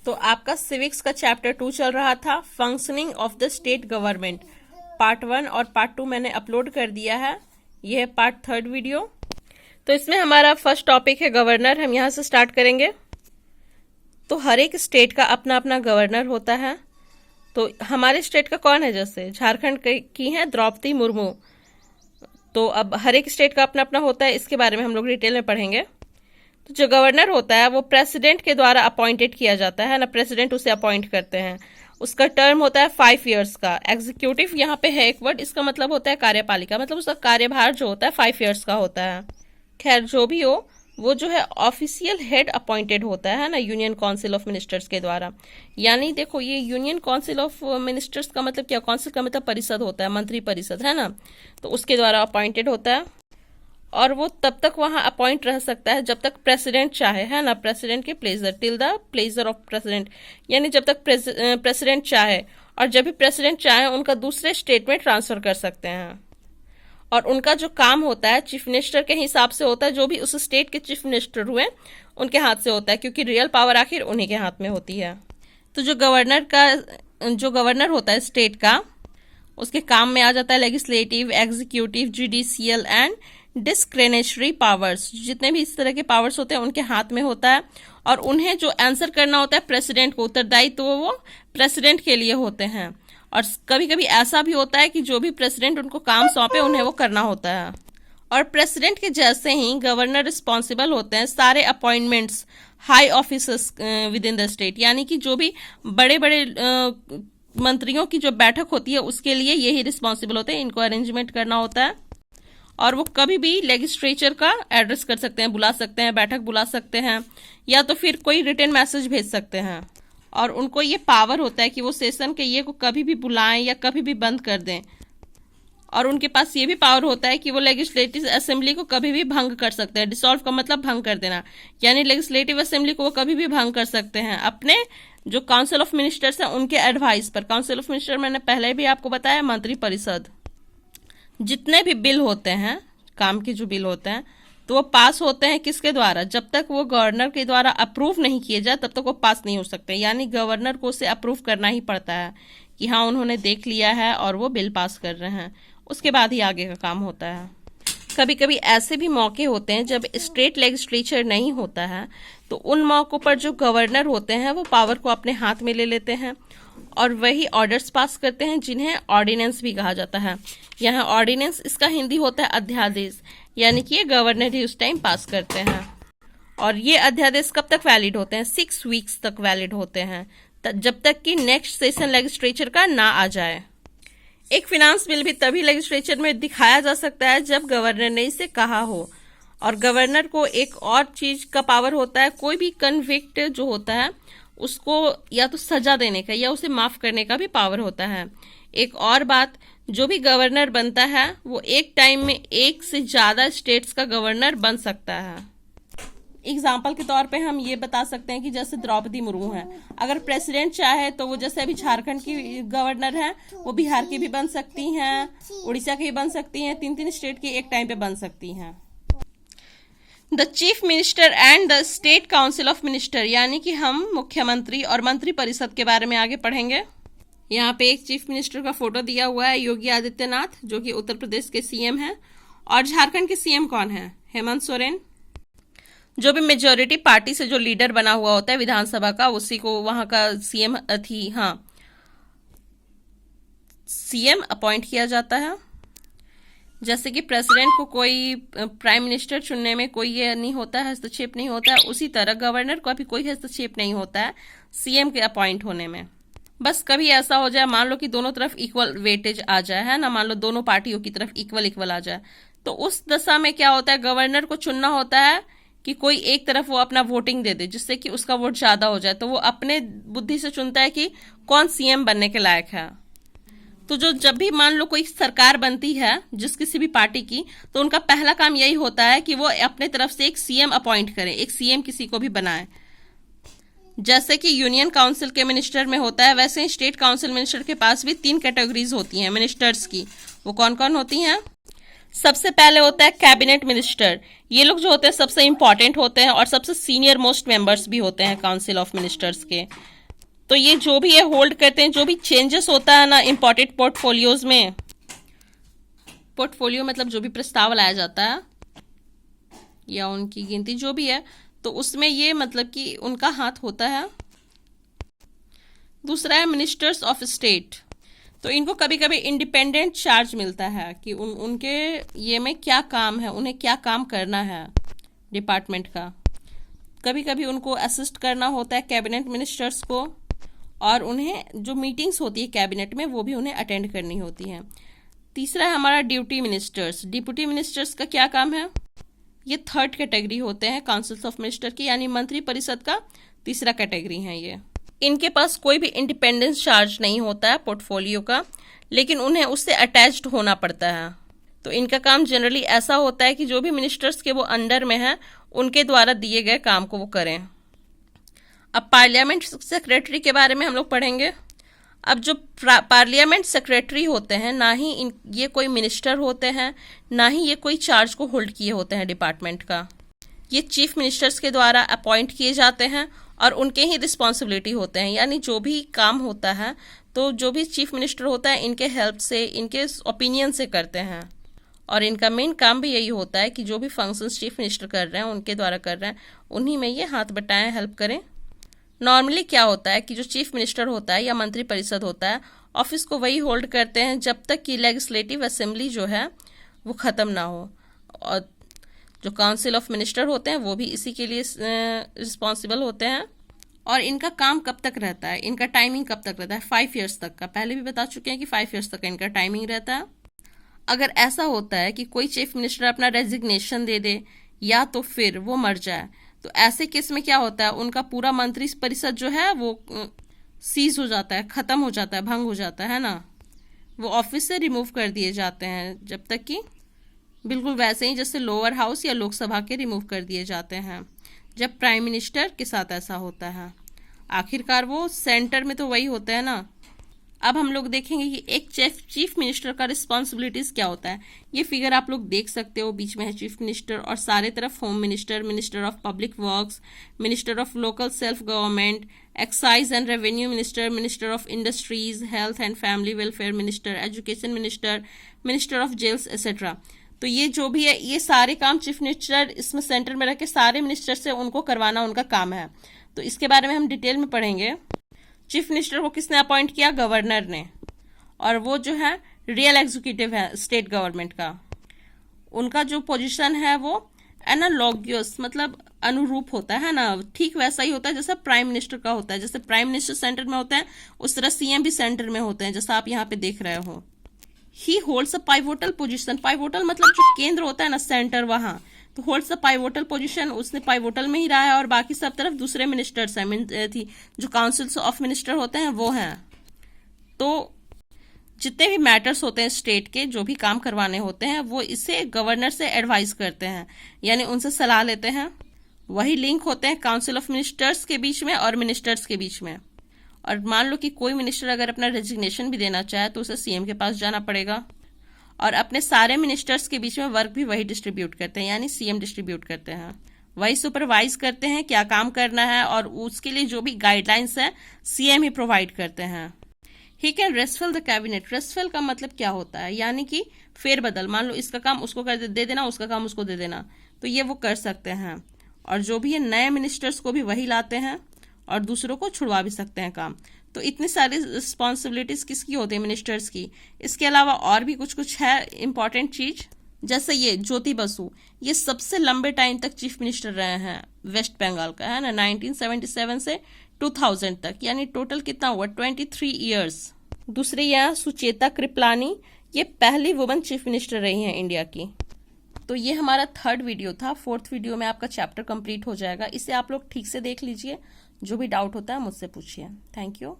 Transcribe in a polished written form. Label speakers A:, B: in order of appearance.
A: तो आपका सिविक्स का चैप्टर 2 चल रहा था, functioning of the state government. Part 1 और पार्ट 2 मैंने अपलोड कर दिया है। यह है पार्ट 3 वीडियो। तो इसमें हमारा फर्स्ट टॉपिक है गवर्नर। हम यहाँ से स्टार्ट करेंगे। तो हर एक स्टेट का अपना अपना गवर्नर होता है। तो हमारे स्टेट का कौन है? जैसे झारखंड की है द्रौपदी मुर्मू। तो अब हर एक स्टेट का अपना अपना होता है, इसके बारे में हम लोग डिटेल में पढ़ेंगे। तो जो गवर्नर होता है वो प्रेसिडेंट के द्वारा अपॉइंटेड किया जाता है ना, प्रेसिडेंट उसे अपॉइंट करते हैं। उसका टर्म होता है 5 इयर्स का। एग्जीक्यूटिव यहाँ पे है एक वर्ड, इसका मतलब होता है कार्यपालिका, मतलब उसका कार्यभार जो होता है 5 इयर्स का होता है। खैर जो भी हो, वो जो है ऑफिशियल हेड अपॉइंटेड होता है ना, यूनियन काउंसिल ऑफ मिनिस्टर्स के द्वारा। यानी देखो, ये यूनियन काउंसिल ऑफ मिनिस्टर्स का मतलब क्या? काउंसिल का मतलब परिषद होता है, मंत्री परिषद है ना, तो उसके द्वारा अपॉइंटेड होता है। और वो तब तक वहां अपॉइंट रह सकता है जब तक प्रेसिडेंट चाहे, है ना, प्रेसिडेंट के pleasure, till the pleasure of president, यानी जब तक प्रेसिडेंट चाहे। और जब भी प्रेसिडेंट चाहे उनका दूसरे स्टेट में ट्रांसफर कर सकते हैं। और उनका जो काम होता है चीफ मिनिस्टर के हिसाब से होता है, जो भी उस स्टेट के चीफ मिनिस्टर हुए उनके हाथ से होता है, क्योंकि रियल पावर आखिर उन्हीं के हाथ में होती है। तो जो गवर्नर होता है स्टेट का, उसके काम में आ जाता है legislative, executive, judicial and discretionary powers. जितने भी इस तरह के पावर्स होते हैं उनके हाथ में होता है। और उन्हें जो आंसर करना होता है प्रेसिडेंट को, उत्तरदायित्व तो वो प्रेसिडेंट के लिए होते हैं। और कभी कभी ऐसा भी होता है कि जो भी प्रेसिडेंट उनको काम सौंपे उन्हें वो करना होता है। और प्रेसिडेंट के जैसे ही गवर्नर रिस्पॉन्सिबल होते हैं सारे appointments, high officers with in the state, यानी कि जो भी बड़े बड़े मंत्रियों की जो बैठक होती है उसके लिए यही रिस्पॉन्सिबल होते हैं, इनको अरेंजमेंट करना होता है। और वो कभी भी लेजिस्लेचर का एड्रेस कर सकते हैं, बुला सकते हैं, बैठक बुला सकते हैं, या तो फिर कोई रिटन मैसेज भेज सकते हैं। और उनको ये पावर होता है कि वो सेशन के ये को कभी भी बुलाएं या कभी भी बंद कर दें। और उनके पास ये भी पावर होता है कि वो लेजिस्लेटिव असेंबली को कभी भी भंग कर सकते हैं। डिसॉल्व का मतलब भंग कर देना, यानी लेजिस्लेटिव असेंबली को वो कभी भी भंग कर सकते हैं अपने जो काउंसिल ऑफ मिनिस्टर्स हैं उनके एडवाइस पर। काउंसिल ऑफ मिनिस्टर मैंने पहले भी आपको बताया, मंत्री परिषद। जितने भी बिल होते हैं, काम के जो बिल होते हैं, तो वो पास होते हैं किसके द्वारा? जब तक वो गवर्नर के द्वारा अप्रूव नहीं किए जाए तब तक वो पास नहीं हो सकते। यानी गवर्नर को उसे अप्रूव करना ही पड़ता है कि हाँ उन्होंने देख लिया है और वो बिल पास कर रहे हैं, उसके बाद ही आगे का काम होता है। कभी कभी ऐसे भी मौके होते हैं जब स्टेट लेजिस्लेचर नहीं होता है, तो उन मौकों पर जो गवर्नर होते हैं वो पावर को अपने हाथ में ले लेते हैं और वही ऑर्डर्स पास करते हैं, जिन्हें ऑर्डिनेंस भी कहा जाता है। यहाँ ऑर्डिनेंस, इसका हिंदी होता है अध्यादेश, यानी कि ये गवर्नर ही उस टाइम पास करते हैं। और ये अध्यादेश कब तक वैलिड होते हैं? 6 वीक्स तक वैलिड होते हैं, जब तक कि नेक्स्ट सेशन लेजिस्लेचर का ना आ जाए। एक फिनांस बिल भी तभी लेजिस्लेचर में दिखाया जा सकता है जब गवर्नर ने इसे कहा हो। और गवर्नर को एक और चीज का पावर होता है, कोई भी कन्विक्ट जो होता है उसको या तो सजा देने का या उसे माफ करने का भी पावर होता है। एक और बात, जो भी गवर्नर बनता है वो एक टाइम में एक से ज्यादा स्टेट्स का गवर्नर बन सकता है। एग्जाम्पल के तौर पे हम ये बता सकते हैं कि जैसे द्रौपदी मुर्मू है, अगर प्रेसिडेंट चाहे तो वो जैसे अभी झारखंड की गवर्नर है, वो बिहार की भी बन सकती हैं, उड़ीसा की भी बन सकती हैं, 3 स्टेट की एक टाइम पे बन सकती हैं। The chief minister and the state council of minister, यानी कि हम मुख्यमंत्री और मंत्री परिषद के बारे में आगे पढ़ेंगे। यहाँ पे एक चीफ मिनिस्टर का फोटो दिया हुआ है, योगी आदित्यनाथ, जो कि उत्तर प्रदेश के सीएम हैं। और झारखंड के सीएम कौन है? हेमंत सोरेन। जो भी मेजोरिटी पार्टी से जो लीडर बना हुआ होता है विधानसभा का, उसी को वहां का सीएम सीएम अपॉइंट किया जाता है। जैसे कि प्रेसिडेंट को कोई प्राइम मिनिस्टर चुनने में कोई ये नहीं होता है, हस्तक्षेप नहीं होता है, उसी तरह गवर्नर को भी कोई हस्तक्षेप नहीं होता है सीएम के अपॉइंट होने में। बस कभी ऐसा हो जाए, मान लो कि दोनों तरफ इक्वल वेटेज आ जाए, है ना, मान लो दोनों पार्टियों की तरफ इक्वल आ जाए, तो उस दशा में क्या होता है, गवर्नर को चुनना होता है कि कोई एक तरफ वो अपना वोटिंग दे दे जिससे कि उसका वोट ज्यादा हो जाए। तो वो अपने बुद्धि से चुनता है कि कौन सीएम बनने के लायक है। तो जो जब भी मान लो कोई सरकार बनती है जिस किसी भी पार्टी की, तो उनका पहला काम यही होता है कि वो अपने तरफ से एक सीएम अपॉइंट करें, एक सीएम किसी को भी बनाए। जैसे कि यूनियन काउंसिल के मिनिस्टर में होता है, वैसे ही स्टेट काउंसिल मिनिस्टर के पास भी 3 कैटेगरीज होती हैं मिनिस्टर्स की। वो कौन कौन होती हैं? सबसे पहले होता है कैबिनेट मिनिस्टर। ये लोग जो होते हैं सबसे इंपॉर्टेंट होते हैं और सबसे सीनियर मोस्ट मेंबर्स भी होते हैं काउंसिल ऑफ मिनिस्टर्स के। तो ये जो भी ये होल्ड करते हैं, जो भी चेंजेस होता है ना इंपॉर्टेंट पोर्टफोलियोज में, पोर्टफोलियो मतलब जो भी प्रस्ताव लाया जाता है या उनकी गिनती जो भी है, तो उसमें ये मतलब कि उनका हाथ होता है। दूसरा है मिनिस्टर्स ऑफ स्टेट। तो इनको कभी कभी इंडिपेंडेंट चार्ज मिलता है कि उनके ये में क्या काम है, उन्हें क्या काम करना है डिपार्टमेंट का। कभी कभी उनको असिस्ट करना होता है कैबिनेट मिनिस्टर्स को, और उन्हें जो मीटिंग्स होती है कैबिनेट में वो भी उन्हें अटेंड करनी होती है। तीसरा है हमारा ड्यूटी मिनिस्टर्स। डिप्यूटी मिनिस्टर्स का क्या काम है? ये थर्ड कैटेगरी होते हैं काउंसिल्स ऑफ मिनिस्टर की, यानी मंत्री परिषद का तीसरा कैटेगरी है ये। इनके पास कोई भी इंडिपेंडेंस चार्ज नहीं होता है पोर्टफोलियो का, लेकिन उन्हें उससे अटैच्ड होना पड़ता है। तो इनका काम जनरली ऐसा होता है कि जो भी मिनिस्टर्स के वो अंडर में हैं उनके द्वारा दिए गए काम को वो करें। अब पार्लियामेंट सेक्रेटरी के बारे में हम लोग पढ़ेंगे। अब जो पार्लियामेंट सेक्रेटरी होते हैं, ना ही ये कोई मिनिस्टर होते हैं, ना ही ये कोई चार्ज को होल्ड किए होते हैं डिपार्टमेंट का। ये चीफ मिनिस्टर्स के द्वारा अपॉइंट किए जाते हैं और उनके ही रिस्पॉन्सिबिलिटी होते हैं, यानी जो भी काम होता है तो जो भी चीफ मिनिस्टर होता है इनके हेल्प से, इनके ओपिनियन से करते हैं। और इनका मेन काम भी यही होता है कि जो भी फंक्शंस चीफ मिनिस्टर कर रहे हैं उनके द्वारा कर रहे हैं, उन्हीं में ये हाथ बटाएं, हेल्प करें। नॉर्मली क्या होता है कि जो चीफ मिनिस्टर होता है या मंत्री परिषद होता है, ऑफिस को वही होल्ड करते हैं जब तक कि लेजिस्लेटिव असेंबली जो है वो ख़त्म ना हो। और जो काउंसिल ऑफ मिनिस्टर होते हैं वो भी इसी के लिए रिस्पॉन्सिबल होते हैं। और इनका काम कब तक रहता है, इनका टाइमिंग कब तक रहता है? 5 ईयर्स तक का। पहले भी बता चुके हैं कि 5 ईयर्स तक इनका टाइमिंग रहता है। अगर ऐसा होता है कि कोई चीफ मिनिस्टर अपना रेजिग्नेशन दे दे या तो फिर वो मर जाए, तो ऐसे केस में क्या होता है, उनका पूरा मंत्री परिषद जो है वो सीज हो जाता है, ख़त्म हो जाता है, भंग हो जाता है ना। वो ऑफिस से रिमूव कर दिए जाते हैं, जब तक कि बिल्कुल वैसे ही जैसे लोअर हाउस या लोकसभा के रिमूव कर दिए जाते हैं जब प्राइम मिनिस्टर के साथ ऐसा होता है। आखिरकार वो सेंटर में तो वही होता है ना। अब हम लोग देखेंगे कि एक चीफ मिनिस्टर का रिस्पॉन्सिबिलिटीज क्या होता है। ये फिगर आप लोग देख सकते हो, बीच में है चीफ मिनिस्टर और सारे तरफ home minister, minister of public works, minister of local self government, excise and revenue minister, minister of industries, health and family welfare minister, education minister, minister of jails etcetera. तो ये जो भी है ये सारे काम चीफ मिनिस्टर इसमें centre में रख के सारे मिनिस्टर से उनको करवाना उनका काम है। तो इसके बारे में हम डिटेल में पढ़ेंगे। चीफ मिनिस्टर को किसने अपॉइंट किया? गवर्नर ने। और वो जो है रियल एग्जीक्यूटिव है स्टेट गवर्नमेंट का। उनका जो पोजीशन है वो एनालॉगियस मतलब अनुरूप होता है ना, ठीक वैसा ही होता है जैसा प्राइम मिनिस्टर का होता है। जैसे प्राइम मिनिस्टर सेंटर में होते हैं उस तरह सीएम भी सेंटर में होते हैं, जैसा आप यहाँ पे देख रहे हो। ही holds a pivotal position. Pivotal मतलब जो केंद्र होता है ना, सेंटर, वहां तो होल्ड्स अ पाइवोटल पोजीशन, उसने पाइवोटल में ही रहा है। और बाकी सब तरफ दूसरे मिनिस्टर्स हैं, जो काउंसिल्स ऑफ मिनिस्टर होते हैं वो हैं। तो जितने भी मैटर्स होते हैं स्टेट के, जो भी काम करवाने होते हैं, वो इसे गवर्नर से एडवाइस करते हैं, यानी उनसे सलाह लेते हैं। वही लिंक होते हैं काउंसिल ऑफ मिनिस्टर्स के बीच में और मिनिस्टर्स के बीच में। और मान लो कि कोई मिनिस्टर अगर अपना रेजिग्नेशन भी देना चाहे तो उसे सीएम के पास जाना पड़ेगा। और अपने सारे मिनिस्टर्स के बीच में वर्क भी वही डिस्ट्रीब्यूट करते हैं, यानी सीएम डिस्ट्रीब्यूट करते हैं। वही सुपरवाइज करते हैं क्या काम करना है, और उसके लिए जो भी गाइडलाइंस है सीएम ही प्रोवाइड करते हैं। He can reshuffle the cabinet. Reshuffle का मतलब क्या होता है, यानी कि फेरबदल। मान लो इसका काम उसको कर दे देना, उसका काम उसको दे देना, तो ये वो कर सकते हैं। और जो भी है नए मिनिस्टर्स को भी वही लाते हैं और दूसरों को छुड़वा भी सकते हैं काम। तो इतनी सारी रिस्पॉन्सिबिलिटीज किसकी होती है? मिनिस्टर्स की। इसके अलावा और भी कुछ कुछ है इंपॉर्टेंट चीज, जैसे ये ज्योति बसु, ये सबसे लंबे टाइम तक चीफ मिनिस्टर रहे हैं वेस्ट बंगाल का, है ना, 1977 से 2000 तक, यानी टोटल कितना हुआ? 23 ईयर्स। दूसरी यहाँ सुचेता कृपलानी, ये पहली वुमन चीफ मिनिस्टर रही हैं इंडिया की। तो ये हमारा 3rd वीडियो था। 4th वीडियो में आपका चैप्टर कंप्लीट हो जाएगा। इसे आप लोग ठीक से देख लीजिए। जो भी डाउट होता है मुझसे पूछिए। Thank you.